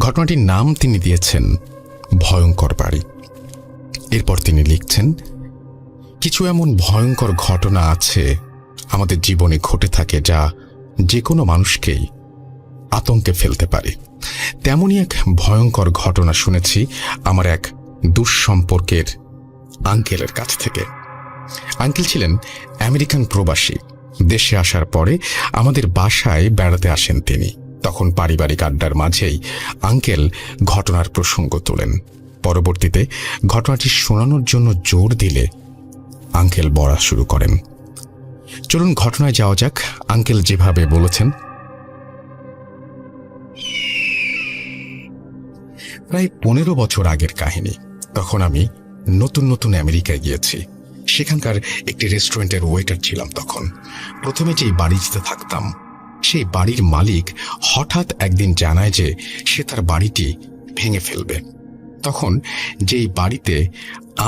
ঘটনাটির নাম তিনি দিয়েছেন ভয়ঙ্কর বাড়ি। এরপর তিনি লিখছেন, কিছু এমন ভয়ঙ্কর ঘটনা আছে আমাদের জীবনে ঘটে থাকে যা যে কোনো মানুষকেই আতঙ্কে ফেলতে পারে। তেমনই এক ভয়ঙ্কর ঘটনা শুনেছি আমার এক দুঃসম্পর্কের আঙ্কেলের কাছ থেকে। আঙ্কেল ছিলেন আমেরিকান প্রবাসী। দেশে আসার পরে আমাদের বাসায় বেড়াতে আসেন তিনি। তখন পারিবারিক আড্ডার মাঝেই আঙ্কেল ঘটনার প্রসঙ্গ তোলেন। পরবর্তীতে ঘটনাটি শোনানোর জন্য জোর দিলে আঙ্কেল বলা শুরু করেন। চলুন ঘটনায় যাওয়া যাক। আঙ্কেল যেভাবে বলেছেন, প্রায় 15 বছর আগের কাহিনী। তখন আমি নতুন নতুন আমেরিকায় গিয়েছি। সেখানকার একটি রেস্টুরেন্টের ওয়েটার ছিলাম তখন। প্রথমে যেই বাড়িতে থাকতাম সেই বাড়ির মালিক হঠাৎ একদিন জানায় যে সে তার বাড়িটি ভেঙে ফেলবে। তখন যেই বাড়িতে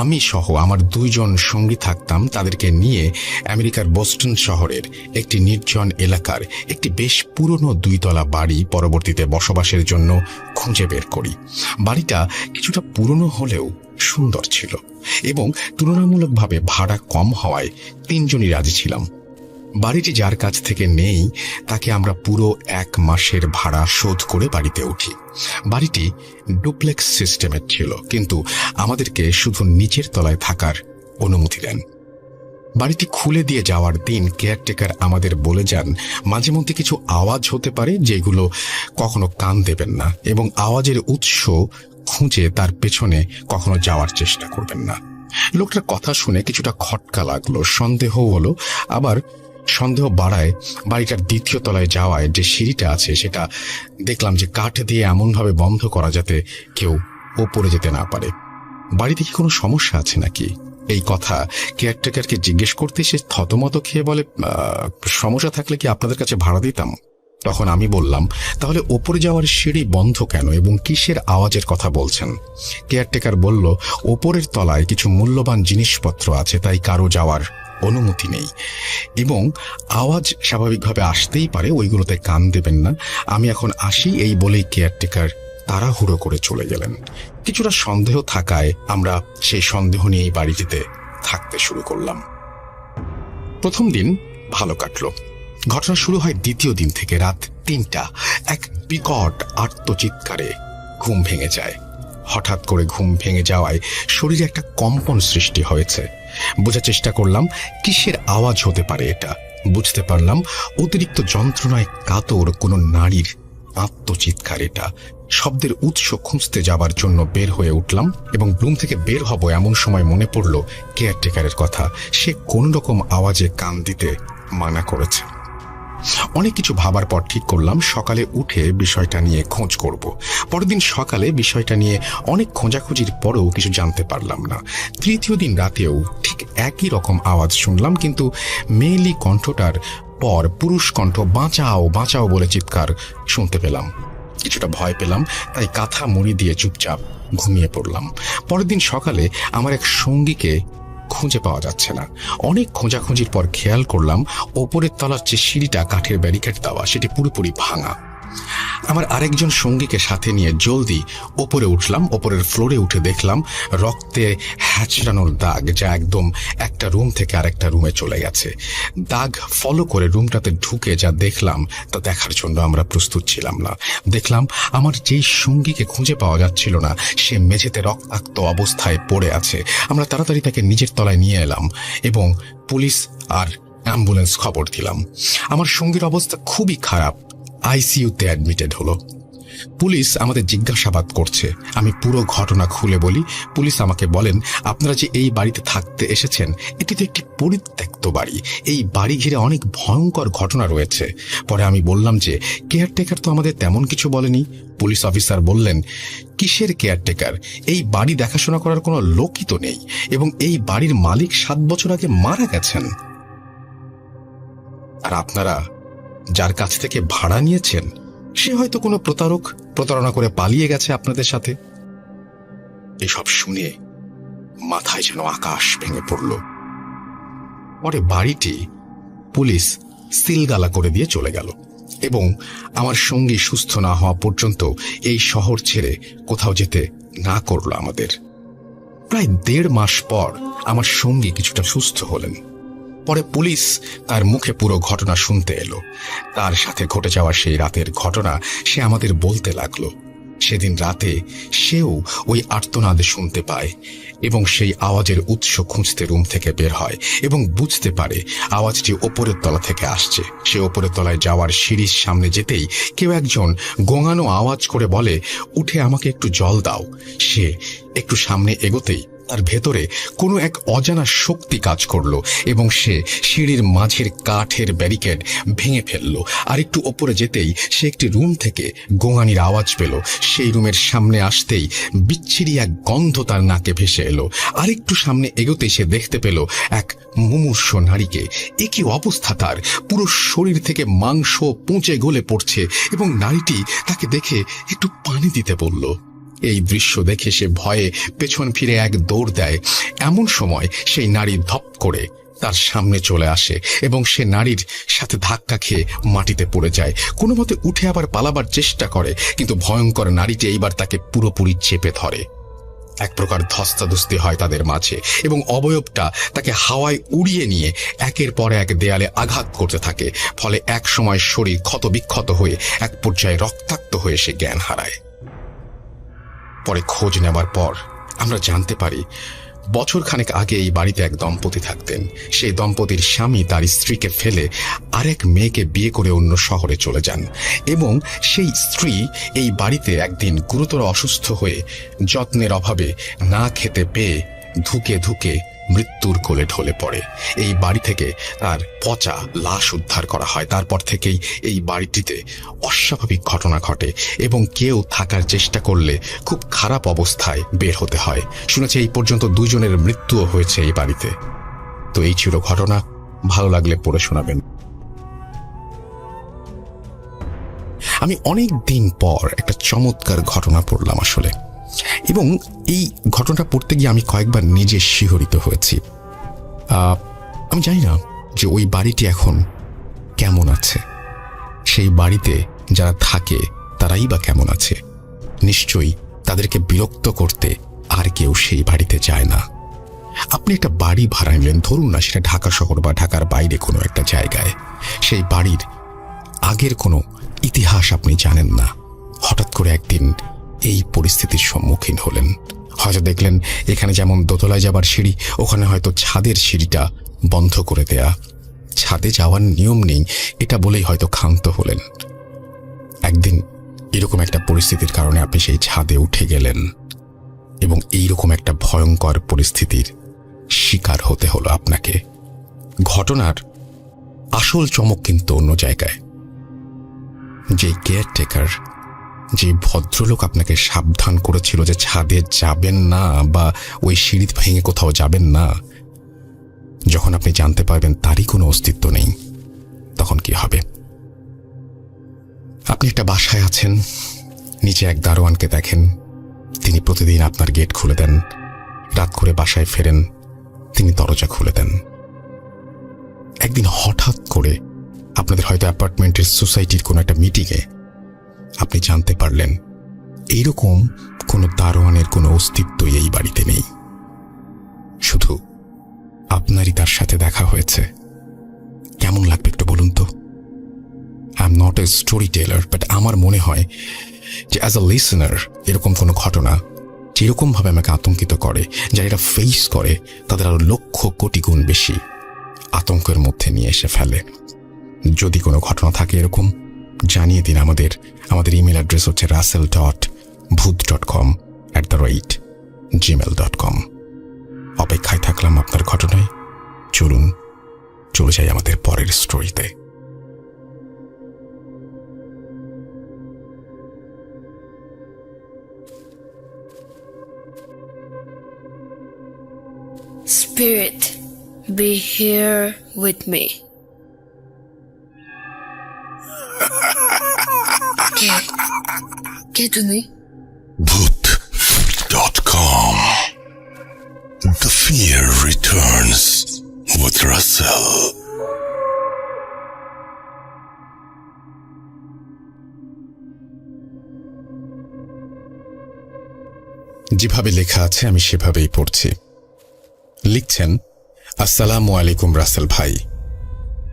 আমি সহ আমার 2 জন সঙ্গী থাকতাম তাদেরকে নিয়ে আমেরিকার বোস্টন শহরের একটি নির্জন এলাকার একটি বেশ পুরনো 2 তলা বাড়ি পরবর্তীতে বসবাসের জন্য খুঁজে বের করি। বাড়িটা কিছুটা পুরনো হলেও সুন্দর ছিল এবং তুলনামূলকভাবে ভাড়া কম হওয়ায় 3 জনই রাজি ছিলাম। বাড়িটি যার কাছ থেকে নেই তাকে আমরা পুরো 1 মাসের ভাড়া শোধ করে বাড়িতে উঠি। বাড়িটি ডুপ্লেক্স সিস্টেমের ছিল, কিন্তু আমাদেরকে শুধু নিচের তলায় থাকার অনুমতি দেন। বাড়িটি খুলে দিয়ে যাওয়ার দিন কেয়ারটেকার আমাদের বলে যান মাঝে মধ্যে কিছু আওয়াজ হতে পারে যেগুলো কখনো কান দেবেন না এবং আওয়াজের উৎস খুঁজে তার পেছনে কখনো যাওয়ার চেষ্টা করবেন না। লোকটার কথা শুনে কিছুটা খটকা লাগলো, সন্দেহ হলো। আবার সন্দেহ বাড়ায় বাড়িটার 2য় তলায় যাওয়ায় যে সিঁড়িটা আছে সেটা দেখলাম যে কাঠ দিয়ে এমনভাবে বন্ধ করা যাতে কেউ ওপরে যেতে না পারে। বাড়িতে কি কোনো সমস্যা আছে নাকি? এই কথা কেয়ারটেকারকে জিজ্ঞেস করতে সে থতমত খেয়ে বলে, সমস্যা থাকলে কি আপনাদের কাছে ভাড়া দিতাম। তখন আমি বললাম, তাহলে ওপরে যাওয়ার সিঁড়ি বন্ধ কেন এবং কিসের আওয়াজের কথা বলছেন? কেয়ারটেকার বলল, ওপরের তলায় কিছু মূল্যবান জিনিসপত্র আছে, তাই কারো যাওয়ার অনুমতি নেই এবং আওয়াজ স্বাভাবিকভাবে আসতেই পারে, ওইগুলোতে কান দেবেন না। আমি এখন আসি, এই বলেই কেয়ারটেকার তাড়াহুড়ো করে চলে গেলেন। কিছুটা সন্দেহ থাকায় আমরা সেই সন্দেহ নিয়েই বাড়িটিতে থাকতে শুরু করলাম। প্রথম দিন ভালো কাটলো। ঘটনা শুরু হয় 2য় দিন থেকে। রাত 3টা এক বিকট আর্তচিৎকারে ঘুম ভেঙে যায়। হঠাৎ করে ঘুম ভেঙে যাওয়ায় শরীরে একটা কম্পন সৃষ্টি হয়েছে। বোঝার চেষ্টা করলাম কিসের আওয়াজ হতে পারে এটা। বুঝতে পারলাম অতিরিক্ত যন্ত্রণায় কাতর কোনো নারীর আত্মচিৎকার এটা। শব্দের উৎস খুঁজতে যাবার জন্য বের হয়ে উঠলাম এবং রুম থেকে বের হব এমন সময় মনে পড়ল কেয়ারটেকারের কথা। সে কোন রকম আওয়াজে কান দিতে মানা করেছে। অনেক কিছু ভাবার পর ঠিক করলাম সকালে উঠে বিষয়টা নিয়ে খোঁজ করব। পরের দিন সকালে বিষয়টা নিয়ে অনেক খোঁজাখুঁজির পরেও কিছু জানতে পারলাম না। 3য় দিন রাতেও ঠিক একই রকম আওয়াজ শুনলাম, কিন্তু মেয়েলি কণ্ঠটার পর পুরুষ কণ্ঠ বাঁচাও বাঁচাও বলে চিৎকার শুনতে পেলাম। কিছুটা ভয় পেলাম, তাই কাঁথা মুড়ি দিয়ে চুপচাপ ঘুমিয়ে পড়লাম। পরের দিন সকালে আমার এক সঙ্গীকে খুঁজে পাওয়া যাচ্ছে না। অনেক খোঁজাখুঁজির পর খেয়াল করলাম ওপরের তলার যে সিঁড়িটা কাঠের ব্যারিকেড দেওয়া সেটি পুরোপুরি ভাঙা। আমার আরেকজন সঙ্গীকে সাথে নিয়ে জলদি ওপরে উঠলাম। ওপরের ফ্লোরে উঠে দেখলাম রক্তে হ্যাচড়ানোর দাগ, যা একদম একটা রুম থেকে আরেকটা রুমে চলে গেছে। দাগ ফলো করে রুমটাতে ঢুকে যা দেখলাম তা দেখার জন্য আমরা প্রস্তুত ছিলাম না। দেখলাম আমার যেই সঙ্গীকে খুঁজে পাওয়া যাচ্ছিল না সে মেঝেতে রক্তাক্ত অবস্থায় পড়ে আছে। আমরা তাড়াতাড়ি তাকে নিচের তলায় নিয়ে এলাম এবং পুলিশ আর অ্যাম্বুলেন্স খবর দিলাম। আমার সঙ্গীর অবস্থা খুবই খারাপ, আইসিইউতে অ্যাডমিটেড হলো। পুলিশ আমাদের জিজ্ঞাসাবাদ করছে। আমি পুরো ঘটনা খুলে বলি। পুলিশ আমাকে বলেন, আপনারা যে এই বাড়িতে থাকতে এসেছেন এটি তো একটি পরিত্যক্ত বাড়ি। এই বাড়ি ঘিরে অনেক ভয়ঙ্কর ঘটনা রয়েছে। পরে আমি বললাম যে কেয়ারটেকার তো আমাদের তেমন কিছু বলেনি। পুলিশ অফিসার বললেন, কিসের কেয়ারটেকার? এই বাড়ি দেখাশোনা করার কোনো লোকই তো নেই এবং এই বাড়ির মালিক 7 বছর আগে মারা গেছেন। আর আপনারা যার কাছ থেকে ভাড়া নিয়েছেন সে হয়তো কোনো প্রতারণা করে পালিয়ে গেছে আপনাদের সাথে। এসব শুনে মাথায় যেন আকাশ ভেঙে পড়ল। পরে বাড়িটি পুলিশ সিলগালা করে দিয়ে চলে গেল। এবং আমার সঙ্গী সুস্থ না হওয়া পর্যন্ত এই শহর ছেড়ে কোথাও যেতে না করলো আমাদের। প্রায় 1.5 মাস পর আমার সঙ্গী কিছুটা সুস্থ হলেন। পরে পুলিশ তার মুখে পুরো ঘটনা শুনতে এলো। তার সাথে ঘটে যাওয়া সেই রাতের ঘটনা সে আমাদের বলতে লাগলো। সেদিন রাতে সেও ওই আর্তনাদ শুনতে পায় এবং সেই আওয়াজের উৎস খুঁজতে রুম থেকে বের হয় এবং বুঝতে পারে আওয়াজটি ওপরের তলা থেকে আসছে। সে ওপরের তলায় যাওয়ার সিঁড়ির সামনে যেতেই কেউ একজন গোঙানো আওয়াজ করে বলে, উঠে আমাকে একটু জল দাও। সে একটু সামনে এগোতেই তার ভেতরে কোনো এক অজানা শক্তি কাজ করলো এবং সে সিঁড়ির মাঝের কাঠের ব্যারিকেড ভেঙে ফেললো। আর একটু ওপরে যেতেই সে একটি রুম থেকে গোঙানির আওয়াজ পেল। সেই রুমের সামনে আসতেই বিচ্ছিরি এক গন্ধ তার নাকে ভেসে এলো। আর একটু সামনে এগোতেই সে দেখতে পেল এক মুমূর্ষ নারীকে। একই অবস্থা, তার পুরো শরীর থেকে মাংস পচে গলে পড়ছে এবং নারীটি তাকে দেখে একটু পানি দিতে বলল। এই দৃশ্য দেখে সে ভয়ে পেছন ফিরে এক দৌড় দেয়। এমন সময় সেই নারী ধপ করে তার সামনে চলে আসে এবং সে নারীর সাথে ধাক্কা খেয়ে মাটিতে পড়ে যায়। কোনো মতে উঠে আবার পালাবার চেষ্টা করে, কিন্তু ভয়ঙ্কর নারীটি এইবার তাকে পুরোপুরি চেপে ধরে। এক প্রকার ধস্তাধস্তি হয় তাদের মাঝে এবং অবয়বটা তাকে হাওয়ায় উড়িয়ে নিয়ে একের পর এক দেয়ালে আঘাত করতে থাকে। ফলে এক সময় শরীর ক্ষতবিক্ষত হয়ে এক পর্যায়ে রক্তাক্ত হয়ে সে জ্ঞান হারায়। পরে খোঁজ নেবার পর আমরা জানতে পারি বছরখানেক আগে এই বাড়িতে এক দম্পতি থাকতেন। সেই দম্পতির স্বামী তার স্ত্রীকে ফেলে আরেক মেয়েকে বিয়ে করে অন্য শহরে চলে যান এবং সেই স্ত্রী এই বাড়িতে একদিন গুরুতর অসুস্থ হয়ে যত্নের অভাবে না খেতে পেয়ে ধুকে ধুকে মৃত্যুর কোলে ঢলে পড়ে। এই বাড়ি থেকে তার পচা লাশ উদ্ধার করা হয়। তারপর থেকেই এই বাড়িটিতে অস্বাভাবিক ঘটনা ঘটে এবং কেউ থাকার চেষ্টা করলে খুব খারাপ অবস্থায় বের হতে হয়। শুনেছি এই পর্যন্ত 2 জনের মৃত্যুও হয়েছে এই বাড়িতে। তো এই ছিল ঘটনা। ভালো লাগলে পড়ে শোনাবেন। আমি অনেক দিন পর একটা চমৎকার ঘটনা পড়লাম আসলে, এবং এই ঘটনাটা পড়তে গিয়ে আমি কয়েকবার নিজে শিহরিত হয়েছি। আমি জানি না যে ওই বাড়িটি এখন কেমন আছে, সেই বাড়িতে যারা থাকে তারাই বা কেমন আছে। নিশ্চয়ই তাদেরকে বিরক্ত করতে আর কেউ সেই বাড়িতে যায় না। আপনি একটা বাড়ি ভাড়া নিলেন, ধরুন না সেটা ঢাকা শহর বা ঢাকার বাইরে কোনো একটা জায়গায়। সেই বাড়ির আগের কোনো ইতিহাস আপনি জানেন না। হঠাৎ করে একদিন এই পরিস্থিতির সম্মুখীন হলেন। হয়তো দেখলেন এখানে যেমন দোতলায় যাবার সিঁড়ি, ওখানে হয়তো ছাদের সিঁড়িটা বন্ধ করে দেয়া। ছাদে যাওয়ার নিয়ম নেই এটা বলেই হয়তো ক্ষান্ত হলেন। একদিন এরকম একটা পরিস্থিতির কারণে আপনি সেই ছাদে উঠে গেলেন এবং এইরকম একটা ভয়ঙ্কর পরিস্থিতির শিকার হতে হলো আপনাকে। ঘটনার আসল চমক কিন্তু অন্য জায়গায়। যে কেয়ারটেকার, যে ভদ্রলোক আপনাকে সাবধান করেছিল যে ছাদে যাবেন না বা ওই সিঁড়ি ভেঙে কোথাও যাবেন না, যখন আপনি জানতে পারবেন তারই কোনো অস্তিত্ব নেই, তখন কি হবে? আপনি একটা বাসায় আছেন, নিচে এক দারোয়ানকে দেখেন, তিনি প্রতিদিন আপনার গেট খুলে দেন। রাত করে বাসায় ফেরেন, তিনি দরজা খুলে দেন। একদিন হঠাৎ করে আপনাদের হয়তো অ্যাপার্টমেন্টের সোসাইটির কোনো একটা মিটিংয়ে আপনি জানতে পারলেন এইরকম কোনো দারোয়ানের কোনো অস্তিত্বই এই বাড়িতে নেই, শুধু আপনারই তার সাথে দেখা হয়েছে। কেমন লাগবে একটু বলুন তো? I am not a storyteller, but আমার মনে হয় যে অ্যাজ আ লিসনার এরকম কোনো ঘটনা যেরকমভাবে আমাকে আতঙ্কিত করে, যারা এটা ফেস করে তাদের আরো লক্ষ কোটি গুণ বেশি আতঙ্কের মধ্যে নিয়ে এসে ফেলে। যদি কোনো ঘটনা থাকে এরকম, জানিয়ে দিন। আমাদের ইমেল অ্যাড্রেস হচ্ছে russell.booth.com@gmail.com। অপেক্ষায় থাকলাম আপনার ঘটনায়। চলুন চলে যাই আমাদের পরের স্টোরিতে। Spirit, be here with me. কে তুমি? Booth.com. The fear returns with Russell. যেভাবে লেখা আছে আমি সেভাবেই পড়ছি। লিখছেন, আসসালামু আলাইকুম রাসেল ভাই,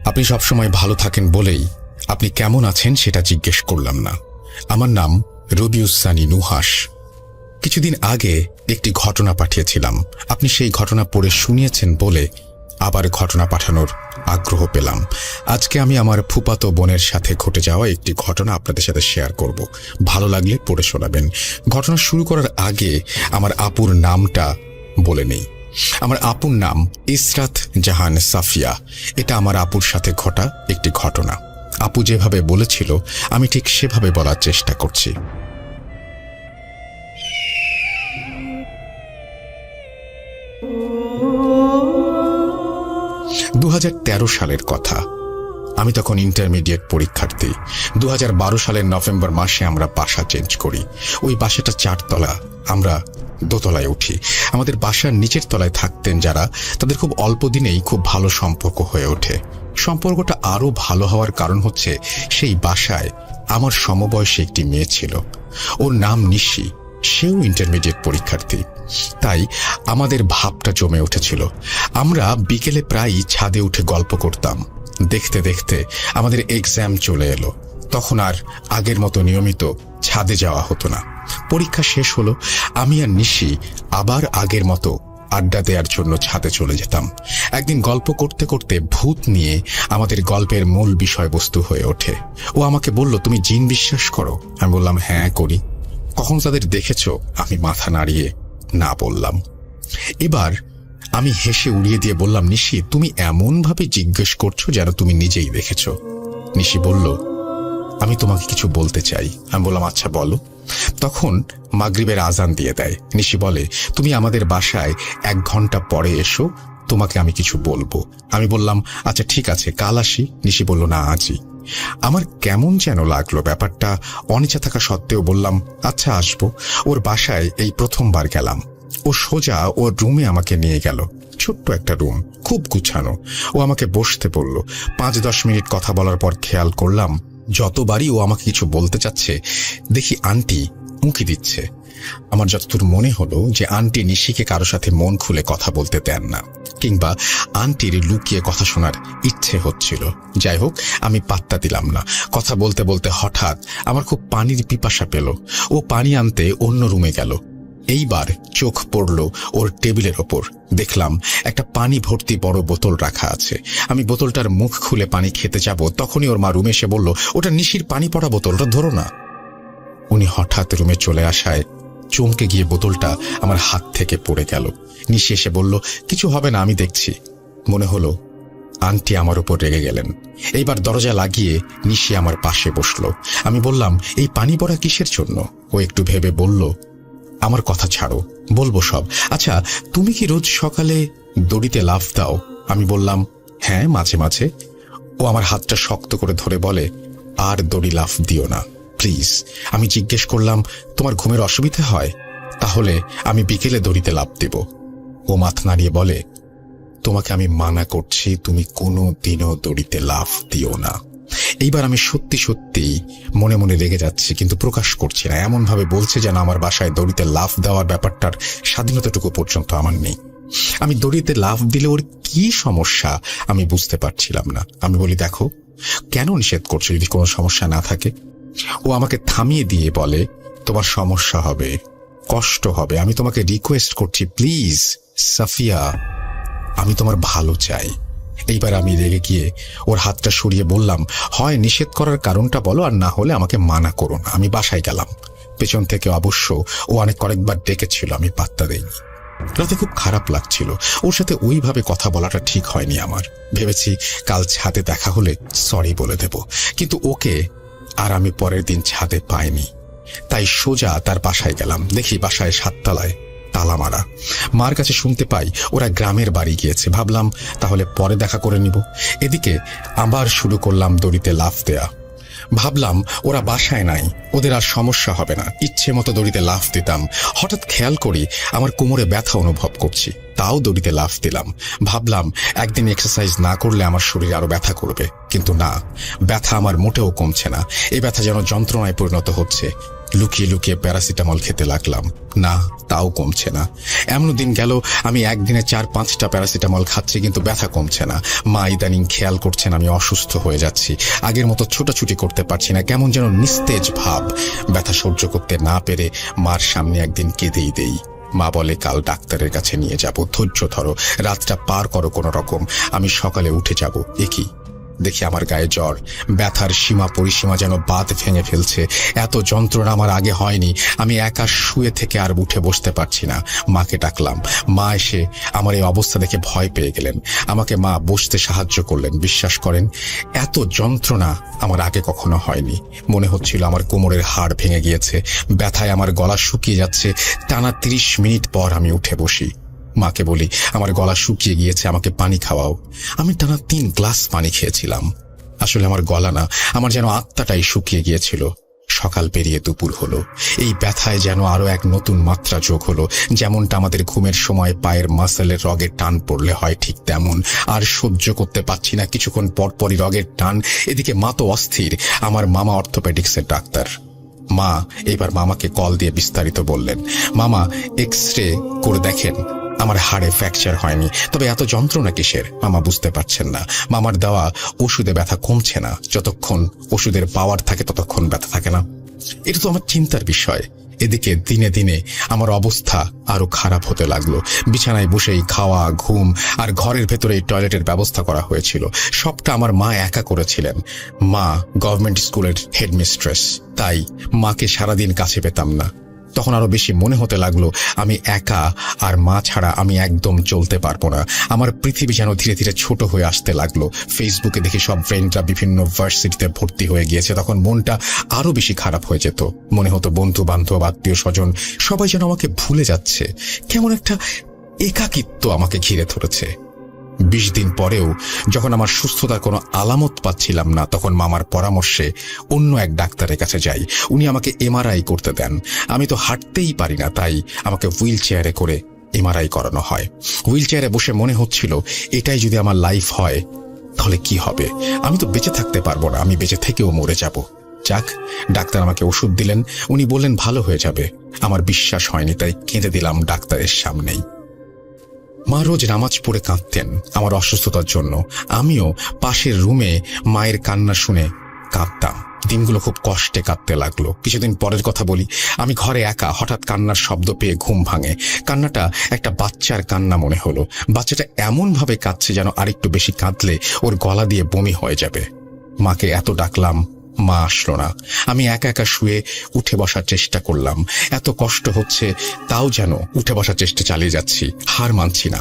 আপনি সবসময় ভালো থাকেন বলেই আপনি কেমন আছেন সেটা জিজ্ঞেস করলাম না। আমার নাম রবিউসানি নুহাস। কিছুদিন আগে একটি ঘটনা পাঠিয়েছিলাম, আপনি সেই ঘটনা পড়ে শুনিয়েছেন বলে আবার ঘটনা পাঠানোর আগ্রহ পেলাম। আজকে আমি আমার ফুফাতো বোনের সাথে ঘটে যাওয়া একটি ঘটনা আপনাদের সাথে শেয়ার করব, ভালো লাগলে পড়ে শোনাবেন। ঘটনা শুরু করার আগে আমার আপুর নামটা বলে নেই। আমার আপুর নাম ইসরাত জাহান সাফিয়া। এটা আমার আপুর সাথে ঘটা একটি ঘটনা। আপু যেভাবে বলেছিল আমি ঠিক সেভাবে বলার চেষ্টা করছি। 2013 সালের কথা। আমি তখন ইন্টারমিডিয়েট পরীক্ষার্থী। 2012 সালের নভেম্বর মাসে আমরা বাসা চেঞ্জ করি। ওই বাসাটা 4 তলা, আমরা দোতলায় উঠি। আমাদের বাসার নিচের তলায় থাকতেন যারা, তাদের খুব অল্প দিনেই খুব ভালো সম্পর্ক হয়ে ওঠে। সম্পর্কটা আরো ভালো হওয়ার কারণ হচ্ছে সেই বাসায় আমার সমবয়সী একটি মেয়ে ছিল। ওর নাম নিশি, সেও ইন্টারমিডিয়েট পরীক্ষার্থী। তাই আমাদের ভাবটা জমে উঠেছিল। আমরা বিকেলে প্রায়ই ছাদে উঠে গল্প করতাম। দেখতে দেখতে আমাদের এক্সাম চলে এলো। তখন আর আগের মতো নিয়মিত ছাদে যাওয়া হতো না। পরীক্ষা শেষ হলো, আমি আর নিশি আবার আগের মতো আড্ডা দেওয়ার জন্য ছাদে চলে যেতাম। একদিন গল্প করতে করতে ভূত নিয়ে আমাদের গল্পের মূল বিষয়বস্তু হয়ে ওঠে। ও আমাকে বলল, তুমি জিন বিশ্বাস করো? আমি বললাম, হ্যাঁ করি। কখন তাদের দেখেছো? আমি মাথা নাড়িয়ে না বললাম। এবার আমি হেসে উড়িয়ে দিয়ে বললাম, নিশি তুমি এমন ভাবে জিজ্ঞেস করছো যেন তুমি নিজেই দেখেছো। নিশি বলল, আমি তোমাকে কিছু বলতে চাই। আমি বললাম, আচ্ছা বলো। তখন মাগরিবের আজান দিয়ে দেয়। নিশি বলে, তুমি আমাদের বাসায় 1 ঘন্টা পরে এসো, তোমাকে আমি কিছু বলবো। আমি বললাম, আচ্ছা ঠিক আছে, কাল আসি। নিশি বলল, না আজই। আমার কেমন যেন লাগলো ব্যাপারটা। অনিচ্ছা থাকা সত্ত্বেও বললাম, আচ্ছা আসবো। ওর বাসায় এই প্রথমবার গেলাম। ও সোজা ওর রুমে আমাকে নিয়ে গেল। ছোট্ট একটা রুম, খুব গুছানো। ও আমাকে বসতে বলল। 5-10 মিনিট কথা বলার পর খেয়াল করলাম যতবারই ও আমাকে কিছু বলতে চাচ্ছে দেখি আন্টি উঁকি দিচ্ছে। আমার যতদূর মনে হলো যে আন্টি নিশিকে কারো সাথে মন খুলে কথা বলতে দেন না, কিংবা আন্টির লুকিয়ে কথা শোনার ইচ্ছে হচ্ছিল। যাই হোক, আমি পাত্তা দিলাম না। কথা বলতে বলতে হঠাৎ আমার খুব পানির পিপাসা পেল। ও পানি আনতে অন্য রুমে গেল। এইবার চোখ পড়ল ওর টেবিলের ওপর। দেখলাম একটা পানি ভর্তি বড় বোতল রাখা আছে। আমি বোতলটার মুখ খুলে পানি খেতে যাব, তখনই ওর মা রুমে এসে বলল, ওটা নিশির পানি পড়া বোতলটা ধরো না। উনি হঠাৎ রুমে চলে আসায় চমকে গিয়ে বোতলটা আমার হাত থেকে পড়ে গেল। নিশি এসে বলল, কিছু হবে না, আমি দেখছি। মনে হলো আন্টি আমার উপর রেগে গেলেন। এইবার দরজা লাগিয়ে নিশি আমার পাশে বসলো। আমি বললাম, এই পানি পড়া কিসের জন্য? ও একটু ভেবে বলল, আমার কথা ছাড়ো, বলবো সব। আচ্ছা, তুমি কি রোজ সকালে দড়িতে লাফ দাও? আমি বললাম, হ্যাঁ মাঝে মাঝে। ও আমার হাতটা শক্ত করে ধরে বলে, আর দড়ি লাফ দিও না প্লিজ। আমি জিজ্ঞেস করলাম, তোমার ঘুমের অসুবিধা হয়? তাহলে আমি বিকেলে দড়িতে লাফ দেব। ও মাথা নাড়িয়ে বলে, তোমাকে আমি মানা করছি, তুমি কোনো দিনও দড়িতে লাফ দিও না। এইবার আমি সত্যি সত্যি মনে মনে রেগে যাচ্ছি, কিন্তু প্রকাশ করছি না। এমন ভাবে বলছে যেন আমার বাসায় দড়িতে লাফ দেওয়ার ব্যাপারটার স্বাধীনতাটুকু পর্যন্ত আমার নেই। আমি দড়িতে লাফ দিলে ওর কি সমস্যা আমি বুঝতে পারছিলাম না। আমি বলি, দেখো কেন নিষেধ করছো যদি কোনো সমস্যা না থাকে? ও আমাকে থামিয়ে দিয়ে বলে, তোমার সমস্যা হবে, কষ্ট হবে। আমি তোমাকে রিকোয়েস্ট করছি প্লিজ সাফিয়া, আমি তোমার ভালো চাই। এইবার আমি রেগে গিয়ে ওর হাতটা সরিয়ে বললাম, হয় নিষেধ করার কারণটা বলো, আর না হলে আমাকে মানা করো না। আমি বাসায় গেলাম। পেছন থেকে অবশ্য ও কয়েকবার ডেকেছিল, আমি পাত্তা দেইনি। রাতে খুব খারাপ লাগছিল। ওর সাথে ওইভাবে কথা বলাটা ঠিক হয়নি আমার। ভেবেছি কাল ছাদে দেখা হলে সরি বলে দেব, কিন্তু ওকে আর আমি পরের দিন ছাদে পাইনি। তাই সোজা তার বাসায় গেলাম। দেখি বাসায় 7 তলায় তালা মারা। মার কাছে শুনতে পাই ওরা গ্রামের বাড়ি গিয়েছে। ভাবলাম তাহলে পরে দেখা করে নিব। এদিকে আবার শুরু করলাম দড়িতে লাফ দেয়া। ভাবলাম ওরা বাসায় নাই, ওদের আর সমস্যা হবে না, ইচ্ছে মতো দড়িতে লাফ দিতাম। হঠাৎ খেয়াল করি আমার কোমরে ব্যথা অনুভব করছি। তাও দড়িতে লাফ দিলাম। ভাবলাম একদিন এক্সারসাইজ না করলে আমার শরীর আরো ব্যথা করবে, কিন্তু না, ব্যথা আমার মোটেও কমছে না। এই ব্যথা যেন যন্ত্রণায় পরিণত হচ্ছে। লুকিয়ে লুকিয়ে প্যারাসিটামল খেতে লাগলাম, না, তাও কমছে না। এমন দিন গেল আমি একদিনে 4-5টা প্যারাসিটামল খাচ্ছি, কিন্তু ব্যথা কমছে না। মা ইদানিং খেয়াল করছেন আমি অসুস্থ হয়ে যাচ্ছি, আগের মতো ছোটাছুটি করতে পারছি না, কেমন যেন নিস্তেজ ভাব। ব্যথা সহ্য করতে না পেরে মার সামনে একদিন কেঁদেই দেই। মা বলে কাল ডাক্তারের কাছে নিয়ে যাব, ধৈর্য ধরো, রাতটা পার করো কোনো রকম, আমি সকালে উঠে যাব। একই দেখি আমার গায়ে জ্বর, ব্যথার সীমা পরিসীমা যেন বাঁধ ভেঙে ফেলছে। এত যন্ত্রণা আমার আগে হয়নি। আমি একা শুয়ে থেকে আর উঠে বসতে পারছি না। মাকে ডাকলাম, মা এসে আমার এই অবস্থা দেখে ভয় পেয়ে গেলেন। আমাকে মা বসতে সাহায্য করলেন। বিশ্বাস করেন, এত যন্ত্রণা আমার আগে কখনো হয়নি। মনে হচ্ছিল আমার কোমরের হাড় ভেঙে গিয়েছে, ব্যথায় আমার গলা শুকিয়ে যাচ্ছে। টানা 30 মিনিট পর আমি উঠে বসি। মাকে বলি আমার গলা শুকিয়ে গিয়েছে, আমাকে পানি খাওয়াও। আমি টানা 3 গ্লাস পানি খেয়েছিলাম। আসলে আমার গলা না, আমার যেন আত্মাটাই শুকিয়ে গিয়েছিল। সকাল পেরিয়ে দুপুর হলো, এই ব্যথায় যেন আরো এক নতুন মাত্রা যোগ হলো। যেমনটা আমাদের ঘুমের সময় পায়ের মাসেলের রগের টান পড়লে হয়, ঠিক তেমন। আর সহ্য করতে পারছি না, কিছুক্ষণ পরপরই রগের টান। এদিকে মা তো অস্থির। আমার মামা অর্থোপেডিক্সের ডাক্তার। মা এবার মামাকে কল দিয়ে বিস্তারিত বললেন। মামা এক্স-রে করে দেখেন, আমার হাড়ে ফ্র্যাকচার হয়নি, তবে এত যন্ত্রণা কিসের? মামা বুঝতে পারছেন না। মামার দেওয়া ওষুধে ব্যথা কমছে না। যতক্ষণ ওষুধের পাওয়ার থাকে ততক্ষণ ব্যথা থাকে না। এটা তো আমার চিন্তার বিষয়। এদিকে দিনে দিনে আমার অবস্থা আরো খারাপ হতে লাগলো। বিছানায় বসেই খাওয়া, ঘুম আর ঘরের ভেতরেই টয়লেটের ব্যবস্থা করা হয়েছিল। সবটা আমার মা একা করেছিলেন। মা গভর্নমেন্ট স্কুলের হেডমিস্ট্রেস, তাই মাকে সারাদিন কাছে পেতাম না। তখন আরো বেশি মনে হতে লাগলো আমি একা, আর মা ছাড়া আমি একদম চলতে পারবো না। আমার পৃথিবী যেন ধীরে ধীরে ছোট হয়ে আসতে লাগলো। ফেসবুকে দেখি সব ফ্রেন্ডরা বিভিন্ন ভার্সিটিতে ভর্তি হয়ে গিয়েছে, তখন মনটা আরো বেশি খারাপ হয়ে যেত। মনে হতো বন্ধু বান্ধব, আত্মীয় স্বজন সবাই যেন আমাকে ভুলে যাচ্ছে। কেমন একটা একাকিত্ব আমাকে ঘিরে ধরেছে। 20 দিন পরেও যখন আমার সুস্থতার কোনো আলামত পাচ্ছিলাম না, তখন মামার পরামর্শে অন্য এক ডাক্তারের কাছে যাই। উনি আমাকে এমআরআই করতে দেন। আমি তো হাঁটতেই পারি না, তাই আমাকে হুইল চেয়ারে করে এমআরআই করানো হয়। হুইল চেয়ারে বসে মনে হচ্ছিল এটাই যদি আমার লাইফ হয় তাহলে কি হবে? আমি তো বেঁচে থাকতে পারবো না, আমি বেঁচে থেকেও মরে যাব। যাক, ডাক্তার আমাকে ওষুধ দিলেন। উনি বললেন ভালো হয়ে যাবে। আমার বিশ্বাস হয়নি, তাই কেঁদে দিলাম ডাক্তারের সামনেই। মা রোজ নামাজ পড়ে কাঁদতেন আমার অসুস্থতার জন্য। আমিও পাশের রুমে মায়ের কান্না শুনে কাঁদতাম। দিনগুলো খুব কষ্টে কাটতে লাগলো। কিছুদিন পরের কথা বলি, আমি ঘরে একা, হঠাৎ কান্নার শব্দ পেয়ে ঘুম ভাঙে। কান্নাটা একটা বাচ্চার কান্না মনে হলো। বাচ্চাটা এমন ভাবে কাঁদছে যেন আরেকটু বেশি কাঁদলে ওর গলা দিয়ে বমি হয়ে যাবে। মাকে এত ডাকলাম, মা আসলো না। আমি একা একা শুয়ে উঠে বসার চেষ্টা করলাম। এত কষ্ট হচ্ছে, তাও যেন উঠে বসার চেষ্টা চালিয়ে যাচ্ছি, হার মানছি না।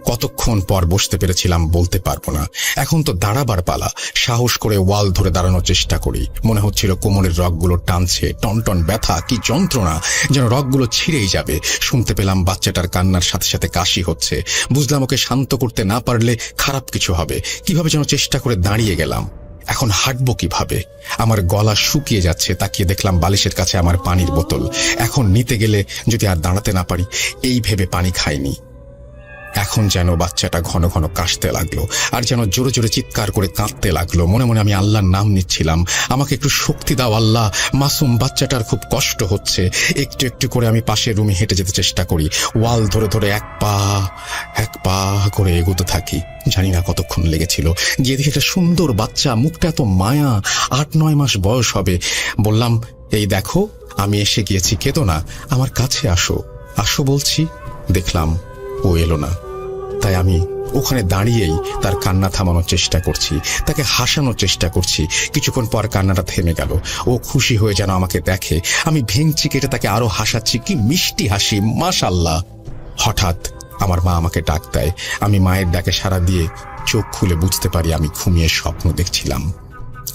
কতক্ষণ পর বসতে পেরেছিলাম বলতে পারবো না। এখন তো দাঁড়াবার পালা। সাহস করে ওয়াল ধরে দাঁড়ানোর চেষ্টা করি। মনে হচ্ছিল কোমরের রগগুলো টানছে, টনটন ব্যথা, কি যন্ত্রণা, যেন রগগুলো ছিঁড়েই যাবে। শুনতে পেলাম বাচ্চাটার কান্নার সাথে সাথে কাশি হচ্ছে। বুঝলাম ওকে শান্ত করতে না পারলে খারাপ কিছু হবে। কিভাবে যেন চেষ্টা করে দাঁড়িয়ে গেলাম। এখন হাঁটবো কিভাবে? আমার গলা শুকিয়ে যাচ্ছে। তাকিয়ে দেখলাম বালিশের কাছে আমার পানির বোতল। এখন নিতে গেলে যদি আর দাঁড়াতে না পারি, এই ভেবে পানি খাইনি। এখন যেন বাচ্চাটা ঘন ঘন কাশতে লাগলো, আর যেন জোরে জোরে চিৎকার করে কাঁদতে লাগলো। মনে মনে আমি আল্লাহর নাম নিচ্ছিলাম, আমাকে একটু শক্তি দাও আল্লাহ, মাসুম বাচ্চাটার খুব কষ্ট হচ্ছে। একটু একটু করে আমি পাশের রুমে হেঁটে যেতে চেষ্টা করি। ওয়াল ধরে ধরে এক পা করে এগোতে থাকি। জানি না কতক্ষণ লেগেছিল। গিয়ে দেখি একটা সুন্দর বাচ্চা, মুখটা এত মায়া, 8-9 মাস বয়স হবে। বললাম, এই দেখো আমি এসে গিয়েছি, কেঁদো না, আমার কাছে আসো। আসো বলছি, দেখলাম ও এলো না। তাই আমি ওখানে দাঁড়িয়েই তার কান্না থামানোর চেষ্টা করছি, তাকে হাসানোর চেষ্টা করছি। কিছুক্ষণ পর কান্নাটা থেমে গেল। ও খুশি হয়ে যেন আমাকে দেখে। আমি ভেঙচি কেটে তাকে আরো হাসাচ্ছি। কি মিষ্টি হাসি, মাশাআল্লাহ। হঠাৎ আমার মা আমাকে ডাক দেয়। আমি মায়ের ডাকে সাড়া দিয়ে চোখ খুলে বুঝতে পারি আমি ঘুমিয়ে স্বপ্ন দেখছিলাম।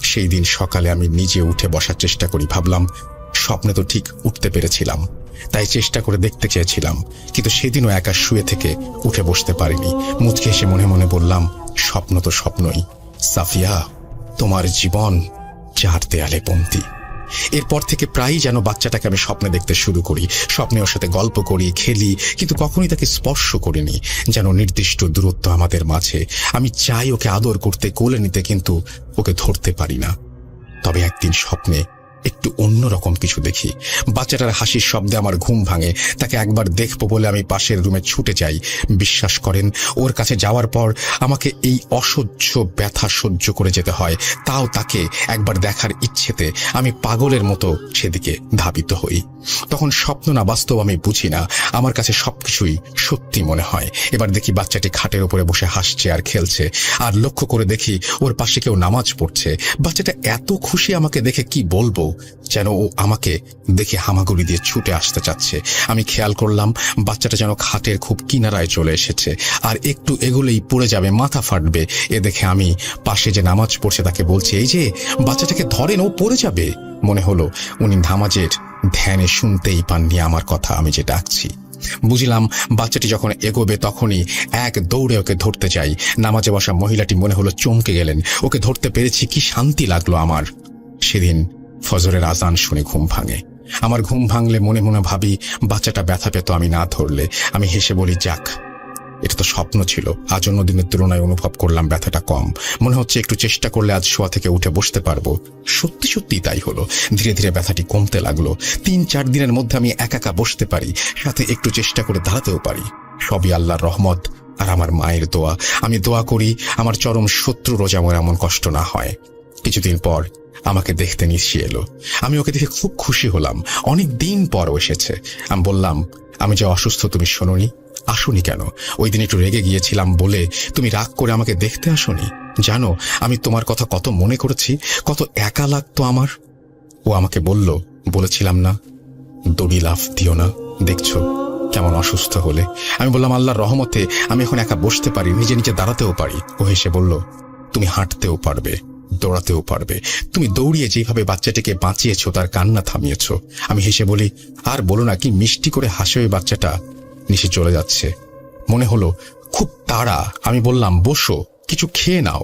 সেই দিন সকালে আমি নিজে উঠে বসার চেষ্টা করি। ভাবলাম স্বপ্নে তো ঠিক উঠতে পেরেছিলাম, তাই চেষ্টা করে দেখতে চেয়েছিলাম, কিন্তু সেদিনও একা শুয়ে থেকে উঠে বসতে পারিনি। মুচকে এসে মনে মনে বললাম, স্বপ্ন তো স্বপ্নই। সাফিয়া, তোমার জীবন 4 দেয়ালে বন্দী। এরপর থেকে প্রায়ই যেন বাচ্চাটাকে আমি স্বপ্নে দেখতে শুরু করি, স্বপ্নে ওর সাথে গল্প করি, খেলি, কিন্তু কখনোই তাকে স্পর্শ করিনি। যেন নির্দিষ্ট দূরত্ব আমাদের মাঝে। আমি চাই ওকে আদর করতে, কোলে নিতে, কিন্তু ওকে ধরতে পারি না। তবে একদিন স্বপ্নে একটু অন্যরকম কিছু দেখি। বাচ্চাটার হাসির শব্দে আমার ঘুম ভাঙে। তাকে একবার দেখবো বলে আমি পাশের রুমে ছুটে যাই। বিশ্বাস করেন, ওর কাছে যাওয়ার পর আমাকে এই অসহ্য ব্যথা সহ্য করে যেতে হয়। তাও তাকে একবার দেখার ইচ্ছেতে আমি পাগলের মতো সেদিকে ধাবিত হই। তখন স্বপ্ন না বাস্তব আমি বুঝি না, আমার কাছে সবকিছুই সত্যি মনে হয়। এবার দেখি বাচ্চাটি খাটের উপরে বসে হাসছে আর খেলছে, আর লক্ষ্য করে দেখি ওর পাশে কেউ নামাজ পড়ছে। বাচ্চাটা এত খুশি আমাকে দেখে, কি বলবো, যেন ও আমাকে দেখে হামাগুড়ি দিয়ে ছুটে আসতে চাচ্ছে। আমি খেয়াল করলাম বাচ্চাটা যেন খাটের খুব কিনারায় চলে এসেছে, আর একটু এগোলেই পড়ে যাবে, মাথা ফাটবে। এ দেখে আমি পাশে যে নামাজ পড়ছে তাকে বলছি, এই যে বাচ্চাটাকে ধরেন, ও পড়ে যাবে। মনে হলো উনি নামাজের ধ্যানে শুনতেই পাননি আমার কথা, আমি যে ডাকছি। বুঝলাম বাচ্চাটি যখন এগোবে তখনই এক দৌড়ে ওকে ধরতে যাই। নামাজে বসা মহিলাটি মনে হলো চমকে গেলেন। ওকে ধরতে পেরেছি, কি শান্তি লাগলো আমার। সেদিন ফজরের আজান শুনে ঘুম ভাঙে। আমার ঘুম ভাঙলে মনে মনে ভাবি, বাচ্চাটা ব্যথা পেত আমি না ধরলে। আমি হেসে বলি, যাক, এটা তো স্বপ্ন ছিল। আজ অন্য দিনের তুলনায় অনুভব করলাম ব্যথাটা কম। মনে হচ্ছে একটু চেষ্টা করলে আজ শোয়া থেকে উঠে বসতে পারবো। সত্যি সত্যি তাই হলো। ধীরে ধীরে ব্যথাটি কমতে লাগলো। 3-4 দিনের মধ্যে আমি একা বসতে পারি, সাথে একটু চেষ্টা করে দাঁড়াতেও পারি। সবই আল্লাহর রহমত আর আমার মায়ের দোয়া। আমি দোয়া করি আমার চরম শত্রুরও যেমন এমন কষ্ট না হয়। কিছুদিন পর আমাকে দেখতে নিশি এলো। আমি ওকে দেখে খুব খুশি হলাম। অনেক দিন পর এসেছে। আমি বললাম, আমি যে অসুস্থ তুমি শোনোনি? আসোনি কেন? ওই দিন একটু রেগে গিয়েছিলাম বলে তুমি রাগ করে আমাকে দেখতে আসোনি? জানো আমি তোমার কথা কত মনে করেছি, কত একা লাগতো আমার। ও আমাকে বলেছিলাম না, দড়ি লাফ দিও না, দেখছো কেমন অসুস্থ হলে। আমি বললাম, আল্লাহর রহমতে আমি এখন একা বসতে পারি, নিজে নিজে দাঁড়াতেও পারি। ও হেসে বলল, তুমি হাঁটতেও পারবে, দৌড়াতেও পারবে। তুমি দৌড়িয়ে যেভাবে বাচ্চাটিকে বাঁচিয়েছো, তার কান্না থামিয়েছো। আমি হেসে বলি, আর বলো না, কি মিষ্টি করে হাসে ওই বাচ্চাটা। নিশি চলে যাচ্ছে, মনে হলো খুব তাড়া। আমি বললাম, বসো, কিছু খেয়ে নাও,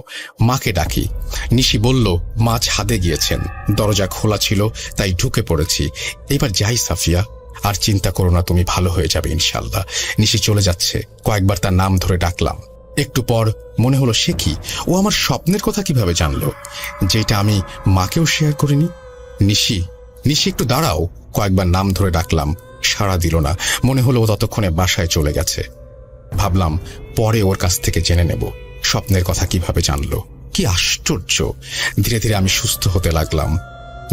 মাকে ডাকি। নিশি বলল, মা ছাদে গিয়েছেন, দরজা খোলা ছিল তাই ঢুকে পড়েছি। এবার যাই সাফিয়া, আর চিন্তা করো না, তুমি ভালো হয়ে যাবে ইনশাল্লাহ। নিশি চলে যাচ্ছে। কয়েকবার তার নাম ধরে ডাকলাম। একটু পর মনে হলো, সে কি, ও আমার স্বপ্নের কথা কিভাবে জানলো, যেটা আমি মাকেও শেয়ার করিনি। নিশি, নিশি একটু দাঁড়াও। কয়েকবার নাম ধরে ডাকলাম, সাড়া দিল না। মনে হলো ও ততক্ষণে বাসায় চলে গেছে। ভাবলাম পরে ওর কাছ থেকে জেনে নেব স্বপ্নের কথা কিভাবে জানলো। কি আশ্চর্য! ধীরে ধীরে আমি সুস্থ হতে লাগলাম,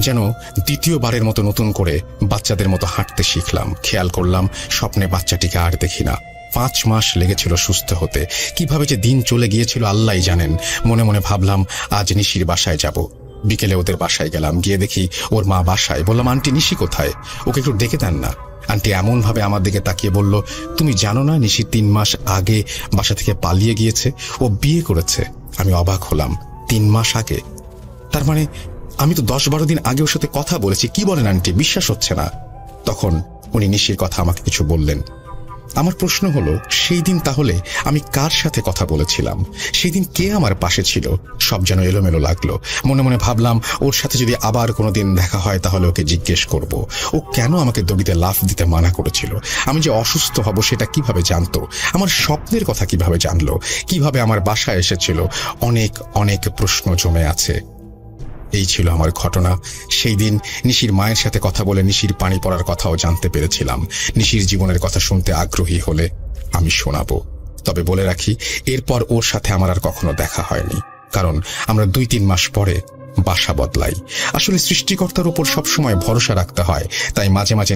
যেন দ্বিতীয়বারের মতো নতুন করে বাচ্চাদের মতো হাঁটতে শিখলাম। খেয়াল করলাম স্বপ্নে বাচ্চাটিকে আর দেখি না। 5 মাস লেগেছিল সুস্থ হতে। কিভাবে যে দিন চলে গিয়েছিল আল্লাহই জানেন। মনে মনে ভাবলাম আজ নিশির বাসায় যাব। বিকেলে ওদের বাসায় গেলাম। গিয়ে দেখি ওর মা বাসায়। বললাম, আন্টি নিশি কোথায়? ওকে একটু ডেকে দেন না। আন্টি এমন ভাবে আমার দিকে তাকিয়ে বলল, তুমি জানো না নিশি 3 মাস আগে বাসা থেকে পালিয়ে গিয়েছে, ও বিয়ে করেছে। আমি অবাক হলাম। 3 মাস আগে? তার মানে আমি তো 10-12 দিন আগে ওর সাথে কথা বলেছি। কি বলেন আন্টি, বিশ্বাস হচ্ছে না। তখন উনি নিশির কথা আমাকে কিছু বললেন। আমার প্রশ্ন হলো, সেই দিন তাহলে আমি কার সাথে কথা বলেছিলাম? সেই দিন কে আমার পাশে ছিল? সব যেন এলোমেলো লাগলো। মনে মনে ভাবলাম, ওর সাথে যদি আবার কোনোদিন দেখা হয় তাহলে ওকে জিজ্ঞেস করব, ও কেন আমাকে দড়িতে লাফ দিতে মানা করেছিল। আমি যে অসুস্থ হব সেটা কিভাবে জানতো? আমার স্বপ্নের কথা কিভাবে জানলো? কিভাবে আমার বাসায় এসেছিল? অনেক অনেক প্রশ্ন জমে আছে। এই ছিল আমার ঘটনা। সেই দিন নিশির মায়ের সাথে কথা বলে নিশির পানি পড়ার কথাও জানতে পেরেছিলাম। নিশির জীবনের কথা শুনতে আগ্রহী হলে আমি শোনাবো। তবে বলে রাখি, এরপর ওর সাথে আমার আর কখনো দেখা হয়নি, কারণ আমরা 2-3 মাস পরে বাসা বদলাই। আসলে সৃষ্টিকর্তার উপর সবসময় ভরসা রাখতে হয়, তাই মাঝে মাঝে